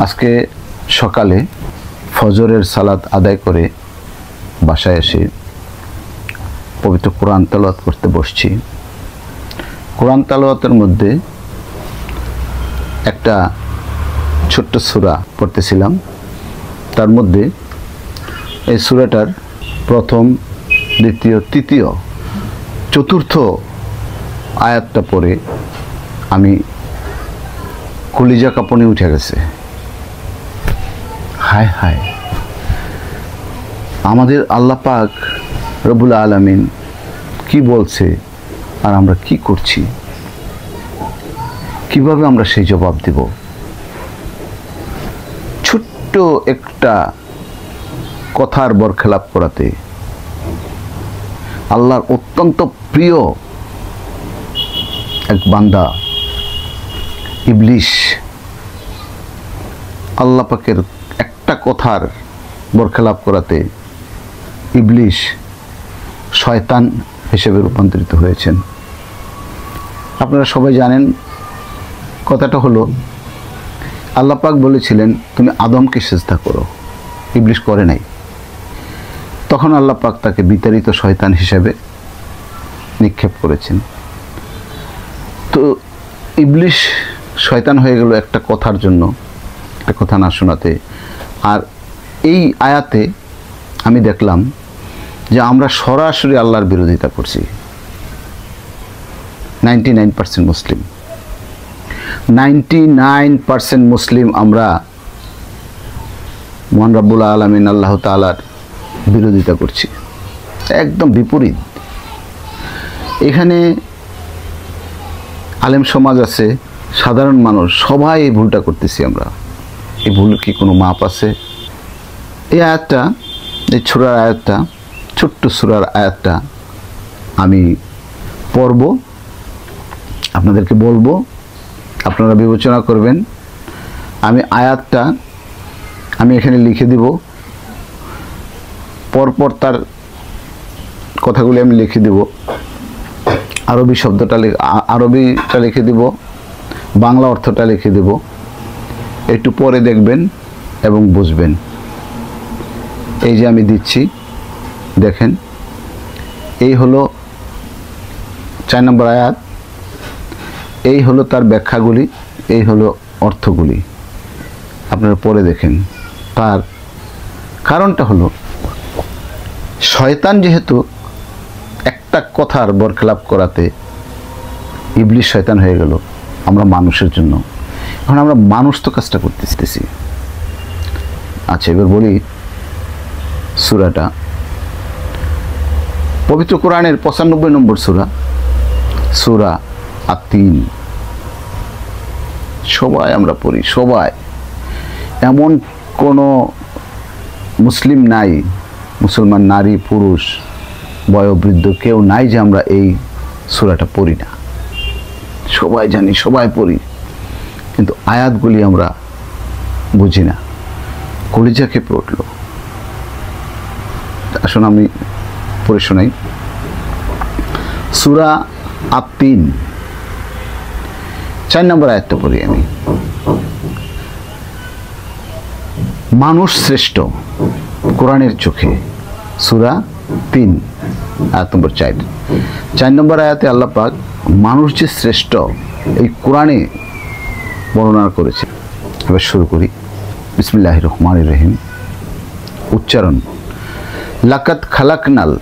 আজকে সকালে ফজরের সালাত আদায় করে বাসায় এসে পবিত্র কোরআন তেলাওয়াত করতে বসছি। কোরআন তেলাওয়াতের মধ্যে একটা ছোট্ট সূরা পড়তেছিলাম। তার মধ্যে এই সূরাটার প্রথম, দ্বিতীয়, তৃতীয়, চতুর্থ আয়াতটা পড়ে আমি কলিজা কাঁপুনি উঠে গেছে। হায় হায়, আমাদের আল্লাহ পাক রব্বুল আলামিন কি বলছে আর আমরা কি করছি, কিভাবে আমরা সেই জবাব দেব? ছোট্ট একটা কথার বরখেলাপ করাতে আল্লাহর অত্যন্ত প্রিয় এক বান্দা ইবলিশ আল্লাহ পাকের একটা কথার বরখেলাপ করাতে ইবলিশ শয়তান হিসেবে রূপান্তরিত হয়েছেন। আপনারা সবাই জানেন কথাটা হলো, আল্লাহ পাক বলেছিলেন তুমি আদমকে সিজদা করো, ইবলিশ করে নাই। তখন আল্লাহ পাক তাকে বিতাড়িত শয়তান হিসেবে নিক্ষেপ করেছেন। তো ইবলিশ শয়তান হয়ে গেল একটা কথার জন্য, একটা কথা না শোনাতে। আর এই আয়াতে আমি দেখলাম যে আমরা সরাসরি আল্লাহর বিরোধিতা করছি। 99% মুসলিম, 99% মুসলিম আমরা মহান রব্বুল আলামিন আল্লাহ তাআলার বিরোধিতা করছি, একদম বিপরীত। এখানে আলেম সমাজ আছে, সাধারণ মানুষ, সবাই এই ভুলটা করতেছি আমরা। এই ভুল কি কোনো মাপ আছে? এই আয়াতটা, এই সূরার আয়াতটা, ছোট্ট সূরার আয়াতটা আমি পড়ব, আপনাদেরকে বলবো, আপনারা বিবেচনা করবেন। আমি আয়াতটা আমি এখানে লিখে দিব, পরপর তার কথাগুলি আমি লিখে দিব। আরবিটা লিখে দিব, বাংলা অর্থটা লিখে দিব। একটু পরে দেখবেন এবং বুঝবেন। এই যে আমি দিচ্ছি, দেখেন, এই হলো 4 নম্বর আয়াত, এই হলো তার ব্যাখ্যাগুলি, এই হলো অর্থগুলি। আপনারা পরে দেখেন। তার কারণটা হলো, শয়তান যেহেতু একটা কথার বরখেলাপ করাতে ইবলিশ শয়তান হয়ে গেল আমরা মানুষের জন্য। এখন আমরা মানুষ তো কাজটা করতেছি। আচ্ছা, এবার বলি সূরাটা। পবিত্র কোরআনের 95 নম্বর সূরা, সূরা আত-তিন। সবাই আমরা পড়ি, সবাই। এমন কোনো মুসলিম নাই, মুসলমান নারী পুরুষ বয়োবৃদ্ধ কেউ নাই যে আমরা এই সূরাটা পড়ি না। সবাই জানি, সবাই পড়ি, কিন্তু আয়াতগুলি আমরা বুঝি না। কলিজা কেঁপে উঠল। আসুন আমি পড়ে শোনাই। সূরা আত-তিন 4 নম্বর আয়াতটা পড়ি আমি। মানুষ শ্রেষ্ঠ কোরআনের চোখে, সূরা 3 আয়াত নম্বর 4 নম্বর আয়াতে আল্লাহ পাক মানুষ যে শ্রেষ্ঠ এই কোরআনে বর্ণনা করেছে। এবার শুরু করি। বিসমিল্লাহির রহমানির রহিম। উচ্চারণ, লাকাদ খালাকনাল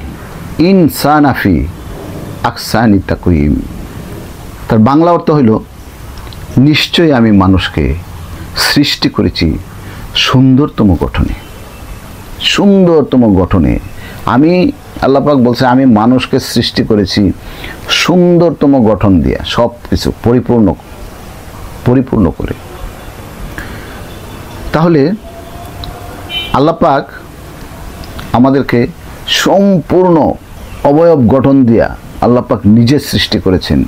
ইনসানা ফি আহসানি তাকওয়িম। তার বাংলা অর্থ হইল, নিশ্চয়ই আমি মানুষকে সৃষ্টি করেছি সুন্দরতম গঠনে। সুন্দরতম গঠনে আমি, আল্লাহ পাক বলছে, আমি মানুষকে সৃষ্টি করেছি সুন্দরতম গঠন দিয়া, সব কিছু পরিপূর্ণ করে। তাহলে আল্লাহ পাক আমাদেরকে সম্পূর্ণ অবয়ব গঠন দিয়া আল্লাহ পাক নিজে সৃষ্টি করেছেন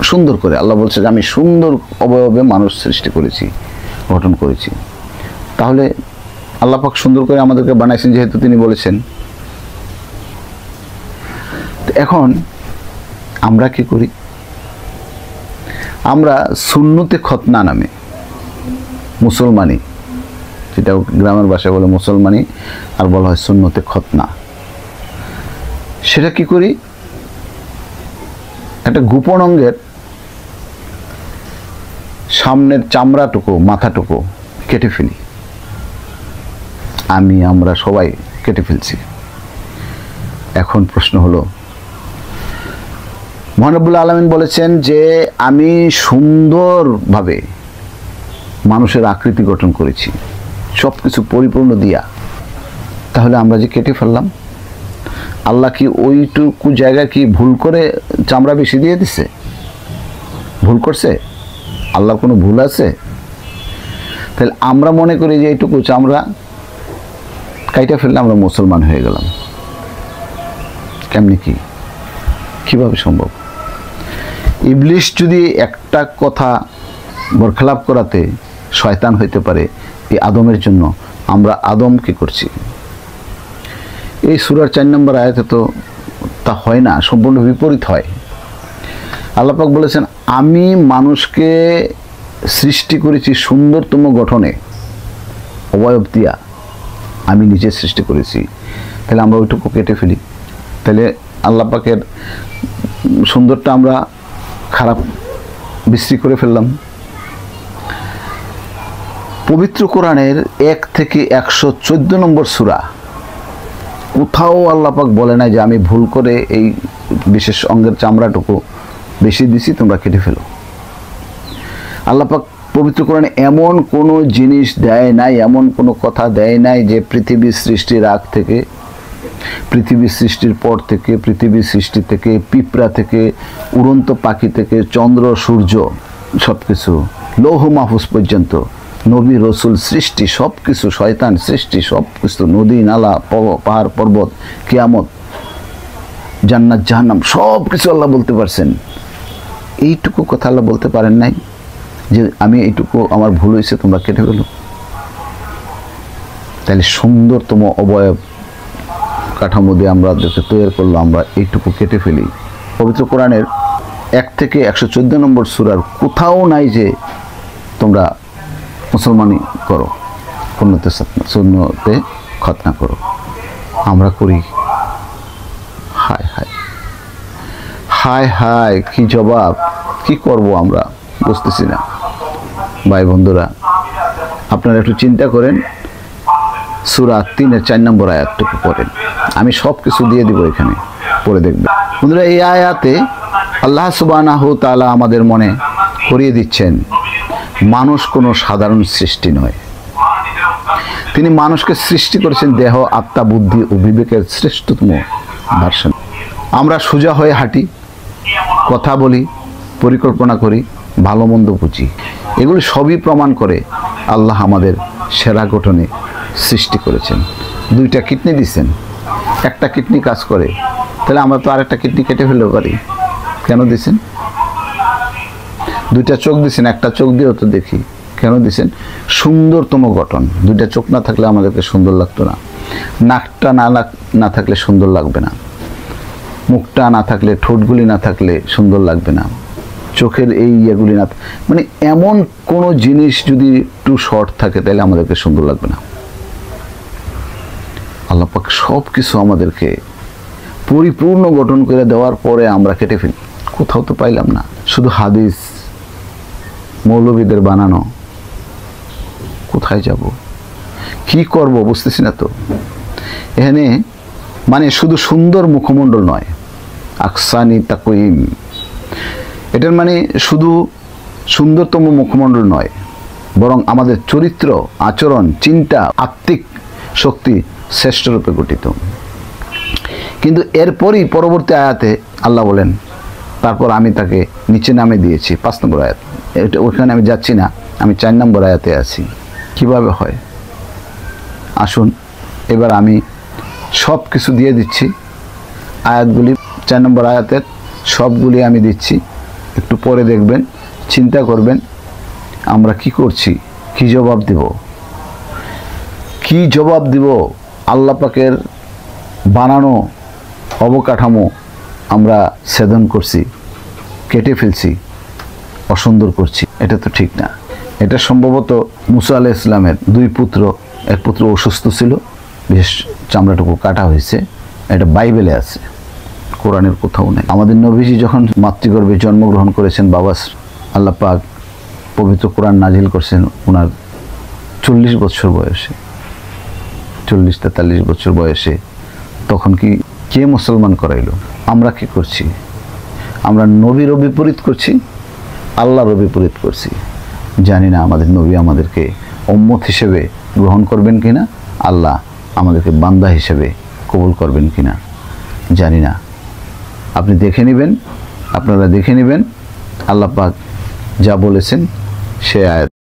সুন্দর করে। আল্লাহ বলছে যে আমি সুন্দর অবয়বে মানুষ সৃষ্টি করেছি, গঠন করেছি। তাহলে আল্লাহ পাক সুন্দর করে আমাদেরকে বানাইছেন যেহেতু তিনি বলেছেন। এখন আমরা কি করি? আমরা সুন্নতে খতনা নামে মুসলমানি, যেটা গ্রামের ভাষায় বলে মুসলমানি, আর বলা হয় সুন্নতে খতনা। সেটা কি করি, একটা গোপন অঙ্গের সামনের চামড়াটুকু, মাথাটুকু কেটে ফেলি। আমরা সবাই কেটে ফেলছি। এখন প্রশ্ন হলো, মহান রব্বুল আলামিন বলেছেন যে আমি সুন্দরভাবে মানুষের আকৃতি গঠন করেছি, সব কিছু পরিপূর্ণ দিয়া। তাহলে আমরা যে কেটে ফেললাম, আল্লাহ কি ওইটুকু জায়গায় কি ভুল করে চামড়া বেশি দিয়ে দিছে? ভুল করছে? আল্লাহর কোনো ভুল আছে? তাহলে আমরা মনে করি যে এইটুকু চামড়া কাইটা ফেললে আমরা মুসলমান হয়ে গেলাম। কেমনি কি, কিভাবে সম্ভব? ইবলিশ যদি একটা কথা বরখেলাপ করাতে শয়তান হইতে পারে এই আদমের জন্য, আমরা আদম কি করছি? এই সূরার 4 নম্বর আয়াতে তো তা হয় না, সম্পূর্ণ বিপরীত হয়। আল্লাহ পাক বলেছেন আমি মানুষকে সৃষ্টি করেছি সুন্দরতম গঠনে, অবয়ব দিয়া আমি নিজে সৃষ্টি করেছি। তাহলে আমরা ওইটুকু কেটে ফেলি, তাহলে আল্লাহ পাকের সুন্দরটা আমরা খারাপ বিশ্রী করে ফেললাম। পবিত্র কোরআনের 1 থেকে 114 নম্বর সূরা, কোথাও আল্লাহ পাক বলে না যে আমি ভুল করে এই বিশেষ অঙ্গের চামড়াটুকু বেশি দিছি, তোমরা কেটে ফেলো। আল্লাহ পাক পবিত্র কোরআনে এমন কোনো জিনিস দেয় নাই, এমন কোনো কথা দেয় নাই যে পৃথিবীর সৃষ্টির আগ থেকে, পৃথিবীর সৃষ্টির পর থেকে, পৃথিবীর সৃষ্টি থেকে, পিঁপড়া থেকে, উড়ন্ত পাখি থেকে, চন্দ্র সূর্য সব কিছু, লৌহ মাহফুজ পর্যন্ত, নবী রসুল সৃষ্টি সব কিছু, শয়তান সৃষ্টি সব কিছু, নদী নালা, পাহাড় পর্বত, কিয়ামত, জান্নাত জাহান্নাম সব কিছু আল্লাহ বলতে পারছেন। এইটুকু কথা আল্লাহ বলতে পারেন নাই যে আমি এইটুকু আমার ভুল হয়েছে, তোমরা কেটে ফেলো। তাহলে সুন্দরতম অবয়ব কাঠামো দিয়ে আমরা তৈরি করলো, আমরা এইটুকু কেটে ফেলি। পবিত্র কোরআনের 1 থেকে 114 নম্বর সূরার কোথাও নাই যে তোমরা মুসলমানি করো, সুন্নতে খতনা করো। আমরা করি। হায় হায় হায় হায়, কি জবাব, কি করব আমরা বুঝতেছি না। ভাই বন্ধুরা, আপনারা একটু চিন্তা করেন, সূরা 3-এর 4 নম্বর আয়াতটুকু পড়েন, আমি সব কিছু দিয়ে দিব এখানে, পড়ে দেখবেন। বন্ধুরা, এই আয়াতে আল্লাহ সুবহানাহু ওয়া তাআলা আমাদের মনে করিয়ে দিচ্ছেন মানুষ কোনো সাধারণ সৃষ্টি নয়। তিনি মানুষকে সৃষ্টি করেছেন দেহ, আত্মা, বুদ্ধি ও বিবেকের শ্রেষ্ঠতম ভার্সন। আমরা সোজা হয়ে হাঁটি, কথা বলি, পরিকল্পনা করি, ভালো মন্দ বুঝি, এগুলি সবই প্রমাণ করে আল্লাহ আমাদের সেরা গঠনে সৃষ্টি করেছেন। 2টা কিডনি দিচ্ছেন, একটা কিডনি কাজ করে, তাহলে আমরা তো আরেকটা কিডনি কেটে ফেলতে পারি। কেন দিছেন? 2টা চোখ দিছেন, একটা চোখ দিয়েও তো দেখি, কেন দিছেন? সুন্দরতম গঠন। 2টা চোখ না থাকলে আমাদেরকে সুন্দর লাগতো না, নাকটা না থাকলে সুন্দর লাগবে না, মুখটা না থাকলে, ঠোঁটগুলি না থাকলে সুন্দর লাগবে না, চোখের এই ইয়েগুলি না, মানে এমন কোনো জিনিস যদি একটু শর্ট থাকে তাহলে আমাদেরকে সুন্দর লাগবে না। আল্লাহ পাক সব কিছু আমাদেরকে পরিপূর্ণ গঠন করে দেওয়ার পরে আমরা কেটে ফেলি। কোথাও তো পাইলাম না, শুধু হাদিস, মৌলবীদের বানানো। কোথায় যাব, কি করব বুঝতেছি না তো। এখানে মানে শুধু সুন্দর মুখমণ্ডল নয়, আকসানি তাকওয়িম, এটার মানে শুধু সুন্দরতম মুখমণ্ডল নয়, বরং আমাদের চরিত্র, আচরণ, চিন্তা, আত্মিক শক্তি শ্রেষ্ঠরূপে গঠিত। কিন্তু এরপরই পরবর্তী আয়াতে আল্লাহ বলেন, তারপর আমি তাকে নিচে নামে দিয়েছি। 5 নম্বর আয়াত, ওখানে আমি যাচ্ছি না, আমি 4 নম্বর আয়াতে আছি। কিভাবে হয়? আসুন এবার আমি সব কিছু দিয়ে দিচ্ছি, আয়াতগুলি 4 নম্বর আয়াতের সবগুলি আমি দিচ্ছি, একটু পরে দেখবেন, চিন্তা করবেন আমরা কি করছি, কি জবাব দিব, কি জবাব দিব। আল্লাহ পাকের বানানো অবকাঠামো আমরা ছেদন করছি, কেটে ফেলছি, অসুন্দর করছি, এটা তো ঠিক না। এটা সম্ভবত মুসা আলাইহিস সালামের দুই পুত্র, এক পুত্র অসুস্থ ছিল, বিশেষ চামড়াটুকু কাটা হয়েছে। এটা বাইবেলে আছে, কোরআনের কোথাও নেই। আমাদের নবীজি যখন মাতৃগর্ভে জন্মগ্রহণ করেছেন, বাবা আল্লাহ পাক পবিত্র কোরআন নাজিল করছেন ওনার 40 বছর বয়সে, 40-43 বছর বয়সে। তখন কি কে মুসলমান করাইলো? আমরা কি করছি? আমরা নবীর বিপরীত করছি, আল্লাহর বিপরীত করছি। জানি না আমাদের নবী আমাদেরকে উম্মত হিসেবে গ্রহণ করবেন কিনা, আল্লাহ আমাদেরকে বান্দা হিসেবে কবুল করবেন কিনা জানি না। আপনি দেখে নেবেন, আপনারা দেখে নেবেন আল্লাহ পাক যা বলেছেন সে আয়াত।